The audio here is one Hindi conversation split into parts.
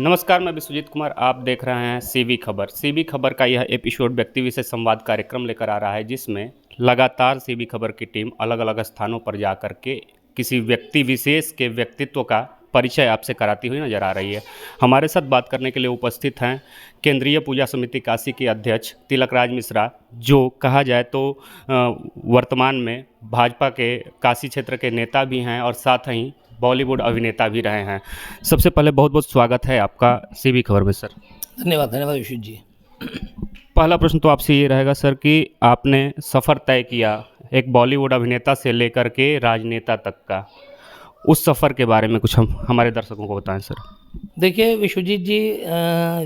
नमस्कार, मैं विश्वजीत कुमार। आप देख रहे हैं सीवी खबर। सीवी खबर का यह एपिसोड व्यक्ति विशेष संवाद कार्यक्रम लेकर आ रहा है, जिसमें लगातार सीवी खबर की टीम अलग अलग स्थानों पर जा कर के किसी व्यक्ति विशेष के व्यक्तित्व का परिचय आपसे कराती हुई नजर आ रही है। हमारे साथ बात करने के लिए उपस्थित हैं केंद्रीय पूजा समिति काशी के अध्यक्ष तिलकराज मिश्रा, जो कहा जाए तो वर्तमान में भाजपा के काशी क्षेत्र के नेता भी हैं और साथ ही बॉलीवुड अभिनेता भी रहे हैं। सबसे पहले बहुत बहुत स्वागत है आपका सीवी खबर में सर। धन्यवाद विशुद्ध जी। पहला प्रश्न तो आपसे ये रहेगा सर कि आपने सफ़र तय किया एक बॉलीवुड अभिनेता से लेकर के राजनेता तक का, उस सफ़र के बारे में कुछ हम हमारे दर्शकों को बताएं सर। देखिए विश्वजीत जी,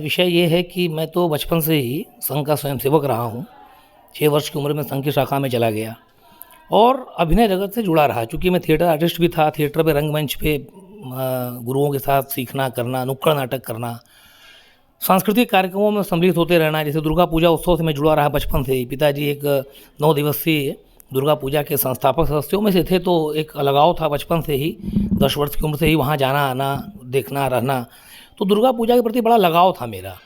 विषय ये है कि मैं तो बचपन से ही संघ का स्वयंसेवक रहा हूँ। 6 वर्ष की उम्र में संघ की शाखा में चला गया और अभिनय जगत से जुड़ा रहा। चूँकि मैं थिएटर आर्टिस्ट भी था, थिएटर पे रंगमंच पे गुरुओं के साथ सीखना करना, नुक्कड़ नाटक करना, सांस्कृतिक कार्यक्रमों में सम्मिलित होते रहना। जैसे दुर्गा पूजा उत्सव से मैं जुड़ा रहा बचपन से ही। पिताजी एक 9 दिवसीय दुर्गा पूजा के संस्थापक सदस्यों में से थे, तो एक लगाव था बचपन से ही। 10 वर्ष की उम्र से ही वहाँ जाना आना, देखना रहना, तो दुर्गा पूजा के प्रति बड़ा लगाव था मेरा।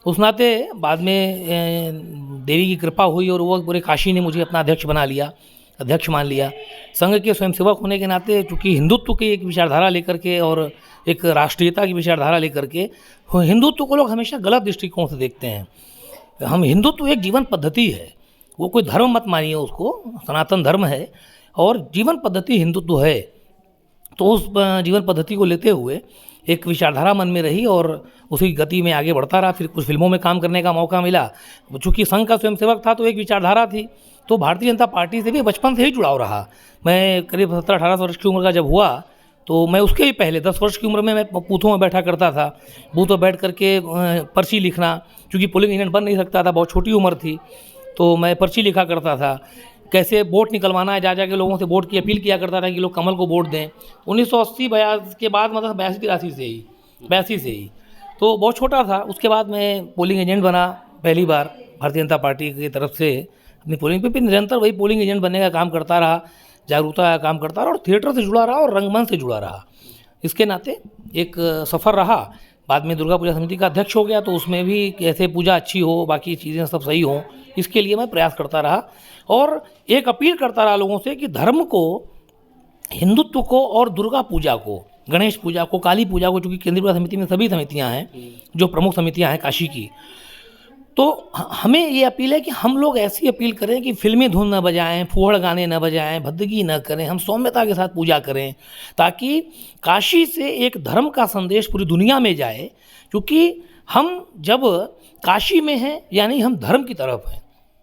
उस नाते बाद में देवी की कृपा हुई और वो पूरे काशी ने मुझे अपना अध्यक्ष मान लिया। संघ के स्वयंसेवक होने के नाते, चूँकि हिंदुत्व की एक विचारधारा लेकर के और एक राष्ट्रीयता की विचारधारा लेकर के, हिंदुत्व को लोग हमेशा गलत दृष्टिकोण से देखते हैं। हम हिंदुत्व एक जीवन पद्धति है, वो कोई धर्म मत मानिए उसको, सनातन धर्म है और जीवन पद्धति हिंदुत्व है। तो उस जीवन पद्धति को लेते हुए एक विचारधारा मन में रही और उसी गति में आगे बढ़ता रहा। फिर कुछ फिल्मों में काम करने का मौका मिला। चूँकि संघ का स्वयंसेवक था तो एक विचारधारा थी, तो भारतीय जनता पार्टी से भी बचपन से ही जुड़ाव रहा। मैं करीब 17-18 वर्ष की उम्र का जब हुआ, तो मैं उसके ही पहले 10 वर्ष की उम्र में मैं बूथों में बैठा करता था। बूथ पर बैठ करके पर्ची लिखना, क्योंकि पोलिंग एजेंट बन नहीं सकता था, बहुत छोटी उम्र थी, तो मैं पर्ची लिखा करता था। कैसे वोट निकलवाना है, जा के लोगों से वोट की अपील किया करता था कि लोग कमल को वोट दें। 1980-82 के बाद, मतलब 82-83 से ही, तो बहुत छोटा था। उसके बाद मैं पोलिंग एजेंट बना पहली बार भारतीय जनता पार्टी की तरफ से अपनी पोलिंग पे। फिर निरंतर वही पोलिंग एजेंट बनने का काम करता रहा, जागरूकता का काम करता रहा और थिएटर से जुड़ा रहा और रंगमंच से जुड़ा रहा। इसके नाते एक सफ़र रहा। बाद में दुर्गा पूजा समिति का अध्यक्ष हो गया, तो उसमें भी कैसे पूजा अच्छी हो, बाकी चीज़ें सब सही हों, इसके लिए मैं प्रयास करता रहा और एक अपील करता रहा लोगों से कि धर्म को, हिंदुत्व को और दुर्गा पूजा को, गणेश पूजा को, काली पूजा को, चूँकि केंद्रीय पूजा समिति में सभी समितियाँ हैं, जो प्रमुख समितियाँ हैं काशी की, तो हमें ये अपील है कि हम लोग ऐसी अपील करें कि फिल्मी धुन न बजाएं, फूहड़ गाने न बजाएं, भद्दगी न करें, हम सौम्यता के साथ पूजा करें, ताकि काशी से एक धर्म का संदेश पूरी दुनिया में जाए। क्योंकि हम जब काशी में हैं, यानी हम धर्म की तरफ हैं।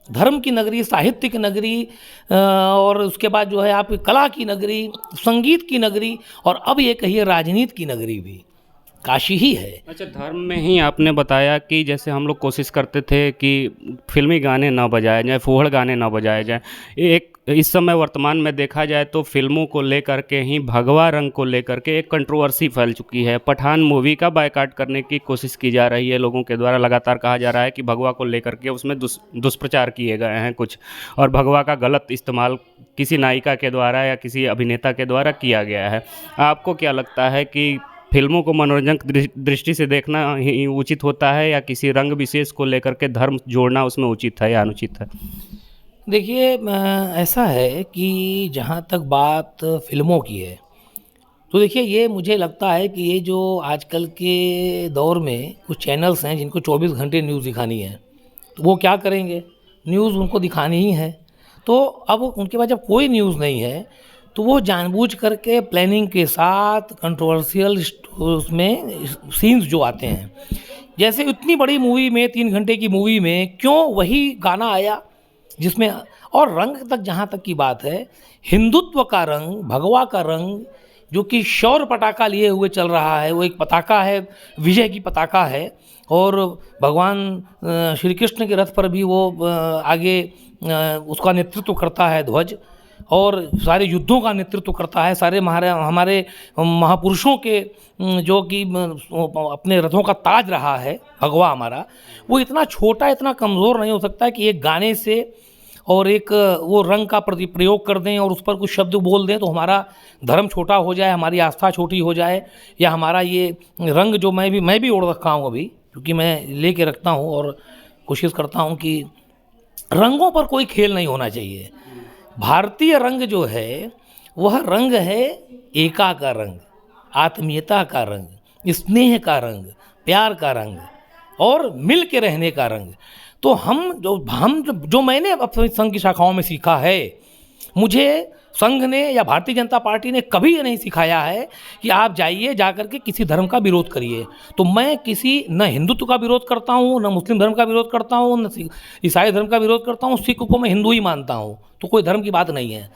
धर्म की नगरी, साहित्य की नगरी, और उसके बाद जो है आप कला की नगरी, संगीत की नगरी, और अब ये कहिए राजनीति की नगरी भी काशी ही है। अच्छा, धर्म में ही आपने बताया कि जैसे हम लोग कोशिश करते थे कि फिल्मी गाने ना बजाए जाए, फूहड़ गाने ना बजाए जाए। एक इस समय वर्तमान में देखा जाए तो फिल्मों को लेकर के ही, भगवा रंग को लेकर के एक कंट्रोवर्सी फैल चुकी है। पठान मूवी का बायकॉट करने की कोशिश की जा रही है लोगों के द्वारा। लगातार कहा जा रहा है कि भगवा को लेकर के उसमें दुष्प्रचार किए गए हैं कुछ, और भगवा का गलत इस्तेमाल किसी नायिका के द्वारा या किसी अभिनेता के द्वारा किया गया है। आपको क्या लगता है कि फिल्मों को मनोरंजन दृष्टि से देखना ही उचित होता है, या किसी रंग विशेष को लेकर के धर्म जोड़ना उसमें उचित है या अनुचित है? देखिए, ऐसा है कि जहाँ तक बात फिल्मों की है, तो देखिए ये मुझे लगता है कि ये जो आजकल के दौर में कुछ चैनल्स हैं जिनको 24 घंटे न्यूज़ दिखानी है, तो वो क्या करेंगे, न्यूज़ उनको दिखानी ही है। तो अब उनके पास जब कोई न्यूज़ नहीं है, तो वो जानबूझ करके प्लानिंग के साथ कंट्रोवर्शियल उसमें सीन्स जो आते हैं, जैसे इतनी बड़ी मूवी में, 3 घंटे की मूवी में क्यों वही गाना आया जिसमें, और रंग तक जहाँ तक की बात है, हिंदुत्व का रंग, भगवा का रंग, जो कि शौर्य पताका लिए हुए चल रहा है, वो एक पताका है, विजय की पताका है। और भगवान श्री कृष्ण के रथ पर भी वो आगे उसका नेतृत्व करता है ध्वज, और सारे युद्धों का नेतृत्व करता है। सारे हमारे महापुरुषों के जो कि अपने रथों का ताज रहा है भगवा हमारा, वो इतना छोटा, इतना कमज़ोर नहीं हो सकता कि एक गाने से और एक वो रंग का प्रयोग कर दें और उस पर कुछ शब्द बोल दें तो हमारा धर्म छोटा हो जाए, हमारी आस्था छोटी हो जाए, या हमारा ये रंग जो मैं भी ओढ़ रखा हूँ अभी, क्योंकि मैं ले के रखता हूँ और कोशिश करता हूँ कि रंगों पर कोई खेल नहीं होना चाहिए। भारतीय रंग जो है वह रंग है एका का रंग, आत्मीयता का रंग, स्नेह का रंग, प्यार का रंग और मिल के रहने का रंग। तो जो मैंने अपनी संघ की शाखाओं में सीखा है, मुझे संघ ने या भारतीय जनता पार्टी ने कभी ये नहीं सिखाया है कि आप जाइए जाकर के किसी धर्म का विरोध करिए। तो मैं किसी न हिंदुत्व का विरोध करता हूँ, न मुस्लिम धर्म का विरोध करता हूँ, न ईसाई धर्म का विरोध करता हूँ। सिख को मैं हिंदू ही मानता हूँ, तो कोई धर्म की बात नहीं है।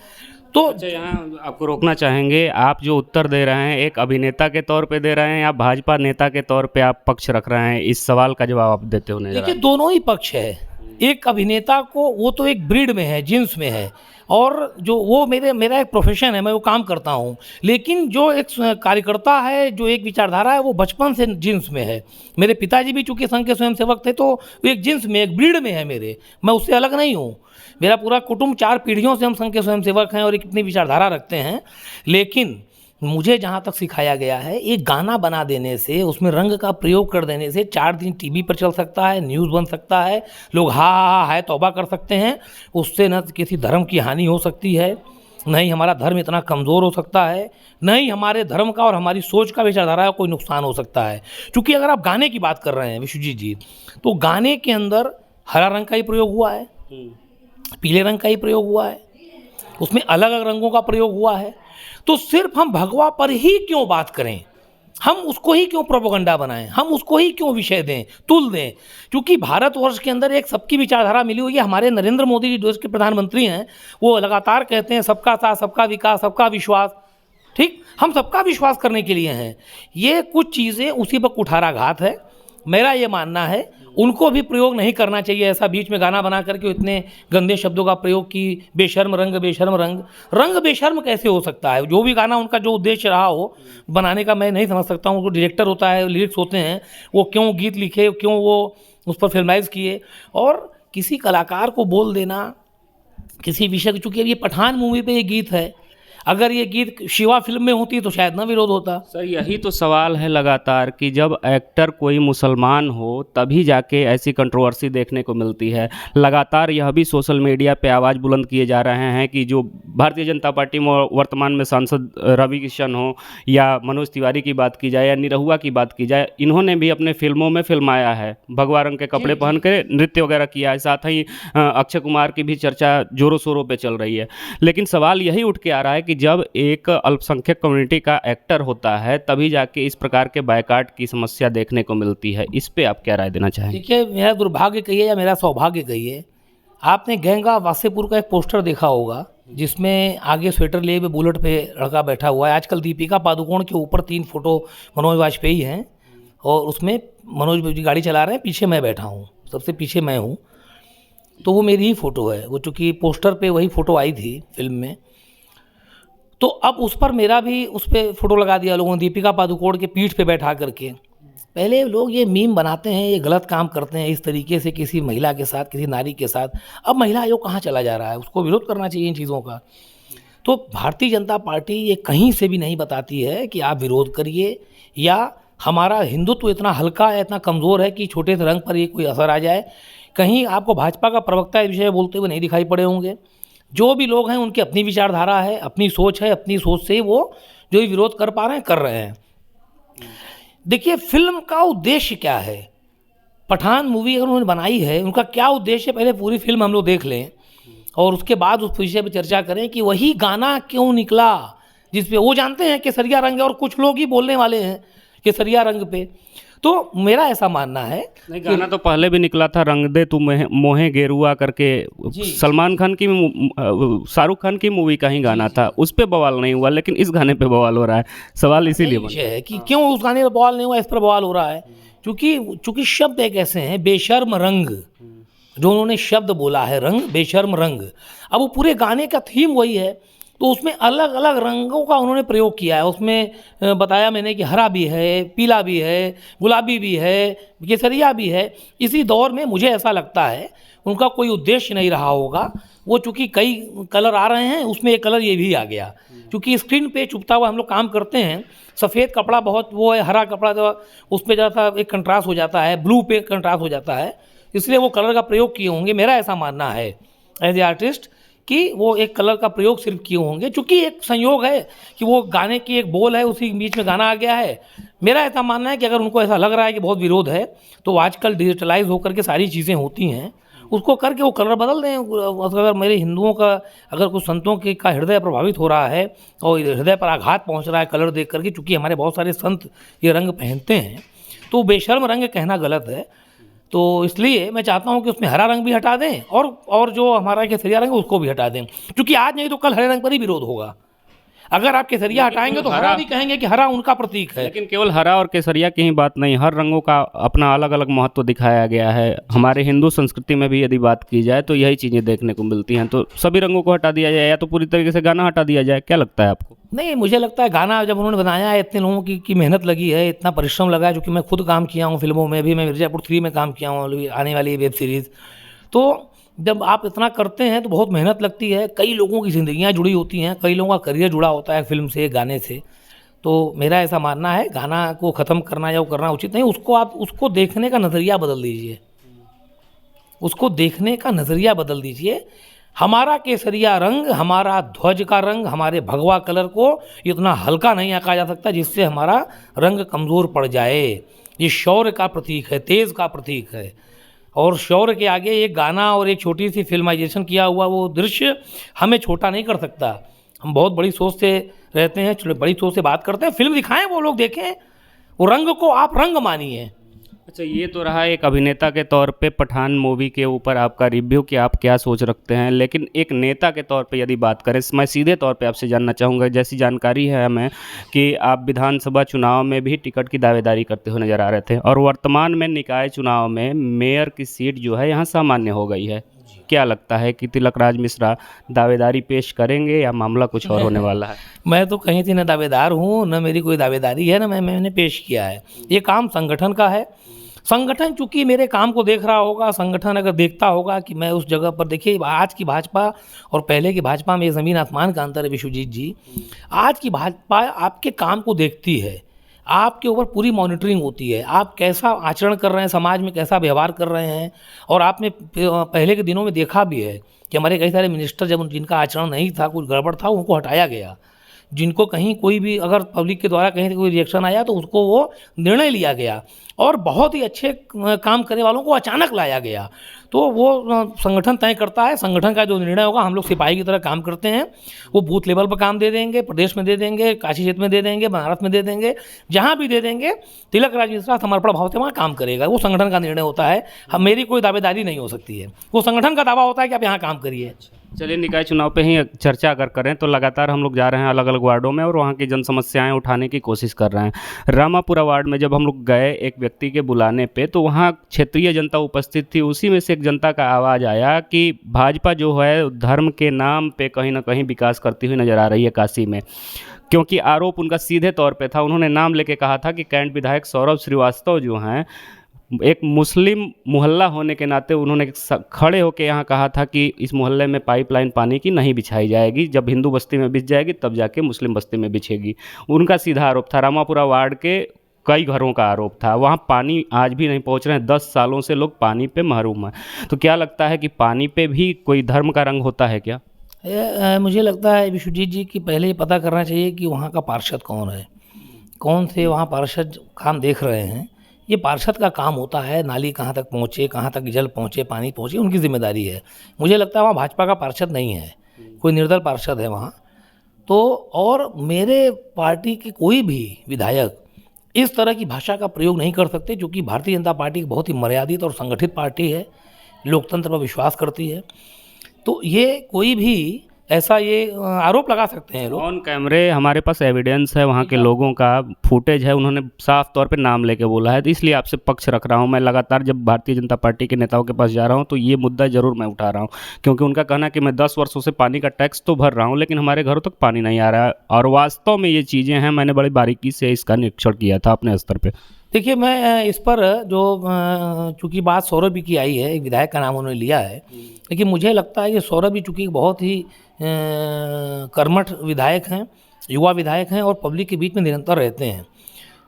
तो अच्छा, यहाँ आपको रोकना चाहेंगे, आप जो उत्तर दे रहे हैं एक अभिनेता के तौर पे दे रहे हैं या भाजपा नेता के तौर पे आप पक्ष रख रहे हैं, इस सवाल का जवाब आप देते हो नजर आ रहा देखिए, दोनों ही पक्ष है। एक अभिनेता को वो तो एक ब्रीड में है, जिन्स में है, और जो वो मेरा एक प्रोफेशन है, मैं वो काम करता हूँ। लेकिन जो एक कार्यकर्ता है, जो एक विचारधारा है, वो बचपन से जिन्स में है। मेरे पिताजी भी चूँकि संघ के स्वयंसेवक थे, तो वो एक जिन्स में, एक ब्रीड में है मेरे, मैं उससे अलग नहीं हूँ। मेरा पूरा कुटुंब 4 पीढ़ियों से हम संघ के स्वयंसेवक हैं और एक इतनी विचारधारा रखते हैं। लेकिन मुझे जहाँ तक सिखाया गया है, एक गाना बना देने से, उसमें रंग का प्रयोग कर देने से 4 दिन टीवी पर चल सकता है, न्यूज़ बन सकता है, लोग हा हा हा है तौबा कर सकते हैं। उससे न किसी धर्म की हानि हो सकती है, न ही हमारा धर्म इतना कमज़ोर हो सकता है, न ही हमारे धर्म का और हमारी सोच का, विचारधारा का कोई नुकसान हो सकता है। क्योंकि अगर आप गाने की बात कर रहे हैं विश्वजीत जी, तो गाने के अंदर हरा रंग का ही प्रयोग हुआ है, पीले रंग का ही प्रयोग हुआ है, उसमें अलग अलग रंगों का प्रयोग हुआ है। तो सिर्फ हम भगवा पर ही क्यों बात करें, हम उसको ही क्यों प्रोपेगेंडा बनाएं, हम उसको ही क्यों विषय दें, तुल दें। क्योंकि भारतवर्ष के अंदर एक सबकी विचारधारा मिली हुई है। हमारे नरेंद्र मोदी जी देश के प्रधानमंत्री हैं, वो लगातार कहते हैं सबका साथ, सबका विकास, सबका विश्वास। ठीक, हम सबका विश्वास करने के लिए हैं। ये कुछ चीज़ें उसी पर कुठाराघात है। मेरा ये मानना है उनको भी प्रयोग नहीं करना चाहिए ऐसा, बीच में गाना बना करके इतने गंदे शब्दों का प्रयोग की, बेशर्म रंग, बेशर्म रंग। रंग बेशर्म कैसे हो सकता है? जो भी गाना उनका जो उद्देश्य रहा हो बनाने का, मैं नहीं समझ सकता हूँ। उनको डायरेक्टर होता है, लिरिक्स होते हैं, वो क्यों गीत लिखे, क्यों वो उस पर फिल्माइज किए। और किसी कलाकार को बोल देना किसी विषय, चूँकि अब ये पठान मूवी पे ये गीत है, अगर ये गीत शिवा फिल्म में होती तो शायद ना विरोध होता। सर, यही तो सवाल है लगातार कि जब एक्टर कोई मुसलमान हो तभी जाके ऐसी कंट्रोवर्सी देखने को मिलती है। लगातार यह भी सोशल मीडिया पे आवाज़ बुलंद किए जा रहे हैं कि जो भारतीय जनता पार्टी में वर्तमान में सांसद रवि किशन हो या मनोज तिवारी की बात की जाए या निरहुआ की बात की जाए, इन्होंने भी अपने फिल्मों में फिल्माया है, भगवा रंग के कपड़े पहन के नृत्य वगैरह किया है। साथ ही अक्षय कुमार की भी चर्चा जोरों शोरों पे चल रही है। लेकिन सवाल यही उठ के आ रहा है कि जब एक अल्पसंख्यक कम्युनिटी का एक्टर होता है तभी जाके इस प्रकार के बायकाट की समस्या देखने को मिलती है। इस पे आप क्या राय देना चाहेंगे? देखिए, मेरा दुर्भाग्य कहिए या मेरा सौभाग्य कहिए, आपने गंगा वासेपुर का एक पोस्टर देखा होगा जिसमें आगे स्वेटर लिए हुए बुलेट पे लड़का बैठा हुआ है। आजकल दीपिका पादुकोण के ऊपर 3 फोटो मनोज वाजपेयी हैं और उसमें मनोज जी गाड़ी चला रहे हैं, पीछे मैं बैठा हूँ, सबसे पीछे मैं हूँ। तो वो मेरी ही फ़ोटो है, वो चूँकि पोस्टर पे वही फ़ोटो आई थी फिल्म में, तो अब उस पर मेरा भी उस पर फ़ोटो लगा दिया लोगों ने, दीपिका पादुकोण के पीठ पे बैठा करके। पहले लोग ये मीम बनाते हैं, ये गलत काम करते हैं इस तरीके से किसी महिला के साथ, किसी नारी के साथ। अब महिला आयोग कहाँ चला जा रहा है? उसको विरोध करना चाहिए इन चीज़ों का। तो भारतीय जनता पार्टी ये कहीं से भी नहीं बताती है कि आप विरोध करिए, या हमारा हिंदुत्व इतना हल्का है, इतना कमज़ोर है कि छोटे से रंग पर ये कोई असर आ जाए। कहीं आपको भाजपा का प्रवक्ता इस विषय में बोलते हुए नहीं दिखाई पड़े होंगे। जो भी लोग हैं उनकी अपनी विचारधारा है, अपनी सोच है, अपनी सोच से वो जो भी विरोध कर पा रहे हैं कर रहे हैं। देखिए, फिल्म का उद्देश्य क्या है? पठान मूवी अगर उन्होंने बनाई है, उनका क्या उद्देश्य है, पहले पूरी फिल्म हम लोग देख लें और उसके बाद उस विषय पर चर्चा करें कि वही गाना क्यों निकला जिसपे वो जानते हैं केसरिया रंग है और कुछ लोग ही बोलने वाले हैं केसरिया रंग पे। तो मेरा ऐसा मानना है, नहीं, गाना तो पहले भी निकला था, रंग दे तू मोहे गेरुआ करके, सलमान खान की, शाहरुख खान की मूवी का ही गाना था, उस पे बवाल नहीं हुआ, लेकिन इस गाने पे बवाल हो रहा है। सवाल इसीलिए है कि क्यों उस गाने पे बवाल नहीं हुआ, इस पर बवाल हो रहा है। चूंकि शब्द एक ऐसे हैं, बेशर्म रंग, जो उन्होंने शब्द बोला है, रंग, बेशर्म रंग। अब वो पूरे गाने का थीम वही है, तो उसमें अलग अलग रंगों का उन्होंने प्रयोग किया है। उसमें बताया मैंने कि हरा भी है, पीला भी है, गुलाबी भी है, केसरिया भी है। इसी दौर में मुझे ऐसा लगता है उनका कोई उद्देश्य नहीं रहा होगा। वो चूँकि कई कलर आ रहे हैं, उसमें एक कलर ये भी आ गया, क्योंकि स्क्रीन पे चुभता हुआ हम लोग काम करते हैं। सफ़ेद कपड़ा बहुत वो है, हरा कपड़ा जो उस पे ज़रा एक कंट्रास्ट हो जाता है, ब्लू पे कंट्रास्ट हो जाता है, इसलिए वो कलर का प्रयोग किए होंगे। मेरा ऐसा मानना है एज ए आर्टिस्ट कि वो एक कलर का प्रयोग सिर्फ किए होंगे, चूँकि एक संयोग है कि वो गाने की एक बोल है, उसी के बीच में गाना आ गया है। मेरा ऐसा मानना है कि अगर उनको ऐसा लग रहा है कि बहुत विरोध है, तो आजकल डिजिटलाइज होकर के सारी चीज़ें होती हैं, उसको करके वो कलर बदल दें। अगर मेरे हिंदुओं का, अगर कुछ संतों के का हृदय प्रभावित हो रहा है और हृदय पर आघात पहुंच रहा है कलर देख करके, चूँकि हमारे बहुत सारे संत ये रंग पहनते हैं, तो बेशर्म रंग कहना गलत है। तो इसलिए मैं चाहता हूँ कि उसमें हरा रंग भी हटा दें और जो हमारा केसरिया रंग है उसको भी हटा दें, क्योंकि आज नहीं तो कल हरे रंग पर ही विरोध होगा। अगर आप केसरिया हटाएंगे तो हरा भी कहेंगे कि हरा उनका प्रतीक है। लेकिन केवल हरा और केसरिया की ही बात नहीं, हर रंगों का अपना अलग अलग महत्व दिखाया गया है। हमारे हिंदू संस्कृति में भी यदि बात की जाए तो यही चीज़ें देखने को मिलती हैं। तो सभी रंगों को हटा दिया जाए या तो पूरी तरीके से गाना हटा दिया जाए, क्या लगता है आपको? नहीं, मुझे लगता है गाना जब उन्होंने बनाया है, इतने लोगों की मेहनत लगी है, इतना परिश्रम लगा है, क्योंकि मैं खुद काम किया हूँ फिल्मों में भी, मैं मिर्ज़ापुर 3 में काम किया हूँ, आने वाली वेब सीरीज़। तो जब आप इतना करते हैं तो बहुत मेहनत लगती है, कई लोगों की ज़िंदगियाँ जुड़ी होती हैं, कई लोगों का करियर जुड़ा होता है फिल्म से, गाने से। तो मेरा ऐसा मानना है गाना को ख़त्म करना या वो करना उचित नहीं, उसको आप उसको देखने का नज़रिया बदल दीजिए, उसको देखने का नज़रिया बदल दीजिए। हमारा केसरिया रंग, हमारा ध्वज का रंग, हमारे भगवा कलर को इतना हल्का नहीं आंका जा सकता जिससे हमारा रंग कमज़ोर पड़ जाए। ये शौर्य का प्रतीक है, तेज़ का प्रतीक है, और शौर्य के आगे एक गाना और एक छोटी सी फिल्माइजेशन किया हुआ वो दृश्य हमें छोटा नहीं कर सकता। हम बहुत बड़ी सोच से रहते हैं, बड़ी सोच से बात करते हैं। फिल्म दिखाएं, वो लोग देखें, वो रंग को आप रंग मानिए। अच्छा, ये तो रहा एक अभिनेता के तौर पे पठान मूवी के ऊपर आपका रिव्यू कि आप क्या सोच रखते हैं, लेकिन एक नेता के तौर पे यदि बात करें, मैं सीधे तौर पे आपसे जानना चाहूँगा। जैसी जानकारी है हमें कि आप विधानसभा चुनाव में भी टिकट की दावेदारी करते हुए नज़र आ रहे थे, और वर्तमान में निकाय चुनाव में मेयर की सीट जो है यहाँ सामान्य हो गई है। क्या लगता है कि तिलकराज मिश्रा दावेदारी पेश करेंगे या मामला कुछ और होने वाला है? मैं तो कहीं से न दावेदार हूँ, न मेरी कोई दावेदारी है, न मैंने पेश किया है। ये काम संगठन का है। संगठन चूँकि मेरे काम को देख रहा होगा, संगठन अगर देखता होगा कि मैं उस जगह पर, देखिए आज की भाजपा और पहले की भाजपा में ज़मीन आसमान का अंतर है विश्वजीत जी। आज की भाजपा आपके काम को देखती है, आपके ऊपर पूरी मॉनिटरिंग होती है, आप कैसा आचरण कर रहे हैं, समाज में कैसा व्यवहार कर रहे हैं। और आपने पहले के दिनों में देखा भी है कि हमारे कई सारे मिनिस्टर, जब जिनका आचरण नहीं था, कुछ गड़बड़ था, उनको हटाया गया। जिनको कहीं कोई भी अगर पब्लिक के द्वारा कहीं से कोई रिएक्शन आया तो उसको वो निर्णय लिया गया, और बहुत ही अच्छे काम करने वालों को अचानक लाया गया। तो वो संगठन तय करता है, संगठन का जो निर्णय होगा। हम लोग सिपाही की तरह काम करते हैं। वो बूथ लेवल पर काम दे देंगे, प्रदेश में दे देंगे, काशी क्षेत्र में दे देंगे, बनारस में दे देंगे, जहाँ भी दे देंगे। तिलकराज मिश्रा समर्पण भाव से वहाँ काम करेगा। वो संगठन का निर्णय होता है, हम मेरी कोई दावेदारी नहीं हो सकती है। वो संगठन का दावा होता है कि आप यहाँ काम करिए। चलिए, निकाय चुनाव पे ही चर्चा अगर करें तो लगातार हम लोग जा रहे हैं अलग अलग वार्डों में और वहाँ की जन समस्याएं उठाने की कोशिश कर रहे हैं। रामापुरा वार्ड में जब हम लोग गए एक व्यक्ति के बुलाने पे, तो वहाँ क्षेत्रीय जनता उपस्थित थी। उसी में से एक जनता का आवाज़ आया कि भाजपा जो है धर्म के नाम पे कहीं ना कहीं विकास करती हुई नज़र आ रही है काशी में, क्योंकि आरोप उनका सीधे तौर पे था। उन्होंने नाम लेके कहा था कि कैंट विधायक सौरभ श्रीवास्तव जो हैं, एक मुस्लिम मोहल्ला होने के नाते उन्होंने खड़े होकर यहाँ कहा था कि इस मोहल्ले में पाइपलाइन पानी की नहीं बिछाई जाएगी, जब हिंदू बस्ती में बिछ जाएगी तब जाके मुस्लिम बस्ती में बिछेगी। उनका सीधा आरोप था। रामापुरा वार्ड के कई घरों का आरोप था, वहाँ पानी आज भी नहीं पहुँच रहे हैं। 10 सालों से लोग पानी पे महरूम हैं। तो क्या लगता है कि पानी पे भी कोई धर्म का रंग होता है क्या? मुझे लगता है विश्वजीत जी कि पहले ये पता करना चाहिए कि वहाँ का पार्षद कौन है, कौन से वहाँ पार्षद काम देख रहे हैं। ये पार्षद का काम होता है, नाली कहाँ तक पहुँचे, कहाँ तक जल पहुँचे, पानी पहुँचे, उनकी जिम्मेदारी है। मुझे लगता है वहाँ भाजपा का पार्षद नहीं है, कोई निर्दल पार्षद है वहाँ। तो और मेरे पार्टी के कोई भी विधायक इस तरह की भाषा का प्रयोग नहीं कर सकते, क्योंकि भारतीय जनता पार्टी बहुत ही मर्यादित और संगठित पार्टी है, लोकतंत्र पर विश्वास करती है। तो ये कोई भी ऐसा ये आरोप लगा सकते हैं लोग। ऑन कैमरे हमारे पास एविडेंस है, वहाँ के लोगों का फुटेज है, उन्होंने साफ तौर पे नाम लेके बोला है, तो इसलिए आपसे पक्ष रख रहा हूँ। मैं लगातार जब भारतीय जनता पार्टी के नेताओं के पास जा रहा हूँ तो ये मुद्दा ज़रूर मैं उठा रहा हूँ, क्योंकि उनका कहना है कि मैं 10 वर्षों से पानी का टैक्स तो भर रहा हूँ लेकिन हमारे घरों तक पानी नहीं आ रहा है, और वास्तव में ये चीज़ें हैं। मैंने बड़ी बारीकी से इसका निरीक्षण किया था अपने स्तर पर। देखिए, मैं इस पर जो चूँकि बात सौरभ जी की आई है, एक विधायक का नाम उन्होंने लिया है, लेकिन मुझे लगता है कि सौरभ जी चूँकि बहुत ही कर्मठ विधायक हैं, युवा विधायक हैं और पब्लिक के बीच में निरंतर रहते हैं।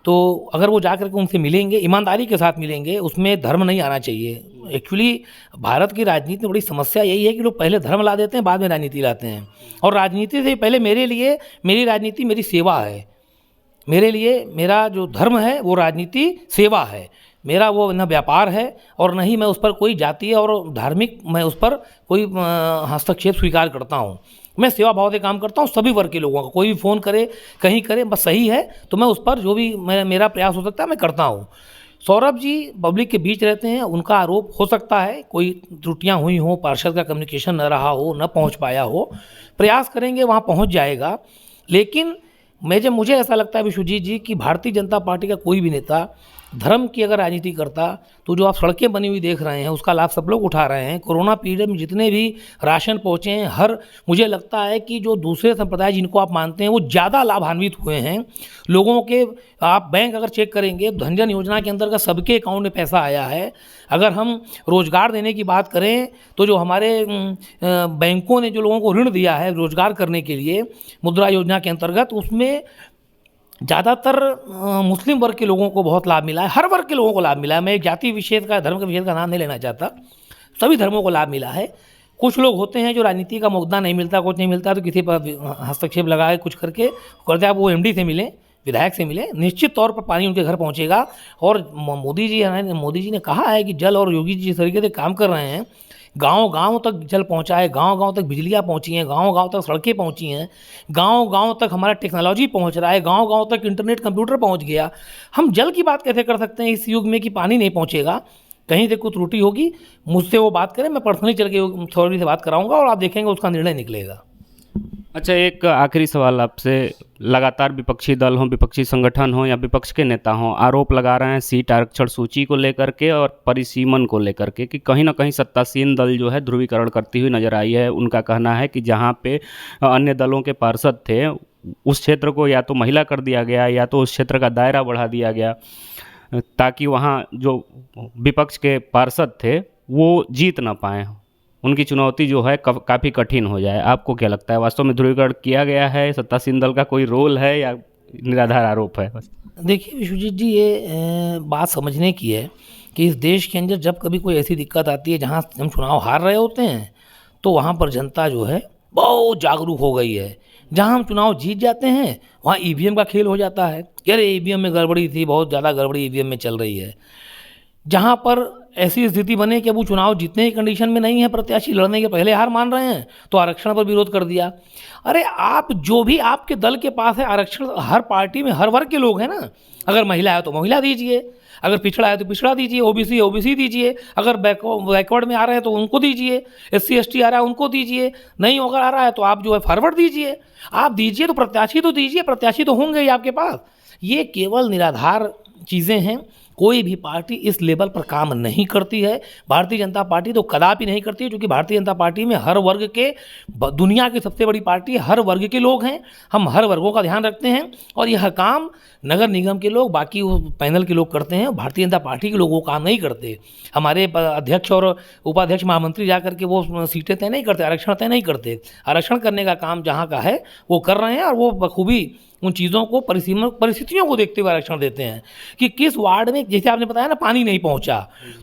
तो अगर वो जा कर के उनसे मिलेंगे, ईमानदारी के साथ मिलेंगे, उसमें धर्म नहीं आना चाहिए। एक्चुअली भारत की राजनीति में बड़ी समस्या यही है कि लोग पहले धर्म ला देते हैं, बाद में राजनीति लाते हैं। और राजनीति से पहले मेरे लिए मेरी राजनीति मेरी सेवा है। मेरे लिए मेरा जो धर्म है वो राजनीति सेवा है। मेरा वो न व्यापार है और न ही मैं उस पर कोई जातीय और धार्मिक मैं उस पर कोई हस्तक्षेप स्वीकार करता हूँ। मैं सेवा भाव से काम करता हूँ सभी वर्ग के लोगों का। कोई भी फ़ोन करे, कहीं करे, बस सही है तो मैं उस पर जो भी मेरा प्रयास हो सकता है मैं करता हूँ। सौरभ जी पब्लिक के बीच रहते हैं, उनका आरोप हो सकता है कोई त्रुटियां हुई हों, पार्षद का कम्युनिकेशन न रहा हो, न पहुंच पाया हो, प्रयास करेंगे वहां पहुंच जाएगा। लेकिन मुझे ऐसा लगता है विश्वजीत जी कि भारतीय जनता पार्टी का कोई भी नेता धर्म की अगर राजनीति करता तो जो आप सड़कें बनी हुई देख रहे हैं उसका लाभ सब लोग उठा रहे हैं। कोरोना पीरियड में जितने भी राशन पहुँचे हैं, मुझे लगता है कि जो दूसरे संप्रदाय जिनको आप मानते हैं वो ज़्यादा लाभान्वित हुए हैं लोगों के। आप बैंक अगर चेक करेंगे, धन जन योजना के अंतर्गत सबके अकाउंट में पैसा आया है। अगर हम रोज़गार देने की बात करें तो जो हमारे बैंकों ने जो लोगों को ऋण दिया है रोज़गार करने के लिए मुद्रा योजना के अंतर्गत, उसमें ज़्यादातर मुस्लिम वर्ग के लोगों को बहुत लाभ मिला है। हर वर्ग के लोगों को लाभ मिला है। मैं एक जाति विशेष का, धर्म के विशेष का नाम नहीं लेना चाहता, सभी धर्मों को लाभ मिला है। कुछ लोग होते हैं जो राजनीति का मुद्दा नहीं मिलता, कुछ नहीं मिलता तो किसी पर हस्तक्षेप लगा के कुछ करके करते। आप वो एमडी से मिलें, विधायक से मिलें, निश्चित तौर पर पानी उनके घर पहुँचेगा। और मोदी जी ने कहा है कि जल, और योगी जी जिस तरीके से काम कर रहे हैं, गांव-गांव तक जल पहुंचा है, गांव-गांव तक बिजलियां पहुंची हैं, गांव-गांव तक सड़कें पहुंची हैं, गांव-गांव तक हमारा टेक्नोलॉजी पहुंच रहा है, गांव-गांव तक इंटरनेट कंप्यूटर पहुंच गया। हम जल की बात कैसे कर सकते हैं इस युग में कि पानी नहीं पहुंचेगा? कहीं से कोई त्रुटि होगी, मुझसे वो बात करें, मैं पर्सनली चल के अथॉरिटी से बात कराऊंगा और आप देखेंगे उसका निर्णय निकलेगा। अच्छा, एक आखिरी सवाल आपसे। लगातार विपक्षी दल हों, विपक्षी संगठन हों या विपक्ष के नेता हों, आरोप लगा रहे हैं सीट आरक्षण सूची को लेकर के और परिसीमन को लेकर के कि कहीं ना कहीं सत्तासीन दल जो है ध्रुवीकरण करती हुई नजर आई है। उनका कहना है कि जहां पे अन्य दलों के पार्षद थे उस क्षेत्र को या तो महिला कर दिया गया या तो उस क्षेत्र का दायरा बढ़ा दिया गया ताकि वहाँ जो विपक्ष के पार्षद थे वो जीत ना पाएँ, उनकी चुनौती जो है काफ़ी कठिन हो जाए। आपको क्या लगता है, वास्तव में ध्रुवीकरण किया गया है, सत्तासीन दल का कोई रोल है या निराधार आरोप है? देखिए विश्वजीत जी, ये बात समझने की है कि इस देश के अंदर जब कभी कोई ऐसी दिक्कत आती है जहाँ हम चुनाव हार रहे होते हैं तो वहाँ पर जनता जो है बहुत जागरूक हो गई है। जहाँ हम चुनाव जीत जाते हैं वहाँ ईवीएम का खेल हो जाता है कि अरे ईवीएम में गड़बड़ी थी, बहुत ज़्यादा गड़बड़ी ईवीएम में चल रही है। जहाँ पर ऐसी स्थिति बने कि अब वो चुनाव जीतने की कंडीशन में नहीं है, प्रत्याशी लड़ने के पहले हार मान रहे हैं, तो आरक्षण पर विरोध कर दिया। अरे आप जो भी आपके दल के पास है आरक्षण, हर पार्टी में हर वर्ग के लोग हैं ना। अगर महिला है तो महिला दीजिए, अगर पिछड़ा है तो पिछड़ा दीजिए, ओबीसी दीजिए, अगर बैकवर्ड में आ रहे हैं तो उनको दीजिए, SC ST आ रहा है उनको दीजिए, नहीं अगर आ रहा है तो आप जो है फॉरवर्ड दीजिए। आप दीजिए तो प्रत्याशी तो दीजिए, प्रत्याशी तो होंगे ही आपके पास। ये केवल निराधार चीज़ें हैं। कोई भी पार्टी इस लेवल पर काम नहीं करती है। भारतीय जनता पार्टी तो कदापि नहीं करती है, क्योंकि भारतीय जनता पार्टी में हर वर्ग के, दुनिया की सबसे बड़ी पार्टी, हर वर्ग के लोग हैं। हम हर वर्गों का ध्यान रखते हैं और यह काम नगर निगम के लोग, बाकी वो पैनल के लोग करते हैं। भारतीय जनता पार्टी के लोग वो काम नहीं करते। हमारे अध्यक्ष और उपाध्यक्ष महामंत्री जा करके वो सीटें तय नहीं करते, आरक्षण तय नहीं करते। आरक्षण करने का काम जहाँ का है वो कर रहे हैं और वो बखूबी उन चीज़ों को परिस्थितियों को देखते हुए आरक्षण देते हैं कि किस वार्ड में, जैसे आपने बताया ना पानी नहीं पहुंचा,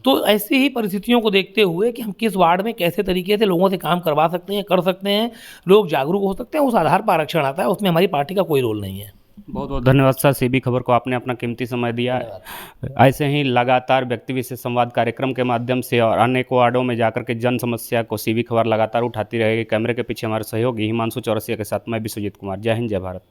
तो ऐसी ही परिस्थितियों को देखते हुए कि हम किस वार्ड में कैसे तरीके से लोगों से काम करवा सकते हैं, कर सकते हैं, लोग जागरूक हो सकते हैं, उस आधार पर आरक्षण आता है। उसमें हमारी पार्टी का कोई रोल नहीं है। बहुत बहुत धन्यवाद सर, सीबी खबर को आपने अपना कीमती समय दिया। ऐसे ही लगातार व्यक्ति विशेष संवाद कार्यक्रम के माध्यम से और अनेकों वार्डों में जाकर के जन समस्या को सीबी खबर लगातार उठाती रहेगी। कैमरे के पीछे हमारे सहयोगी हिमांशु चौरसिया के साथ मैं विश्वजीत कुमार। जय हिंद, जय भारत।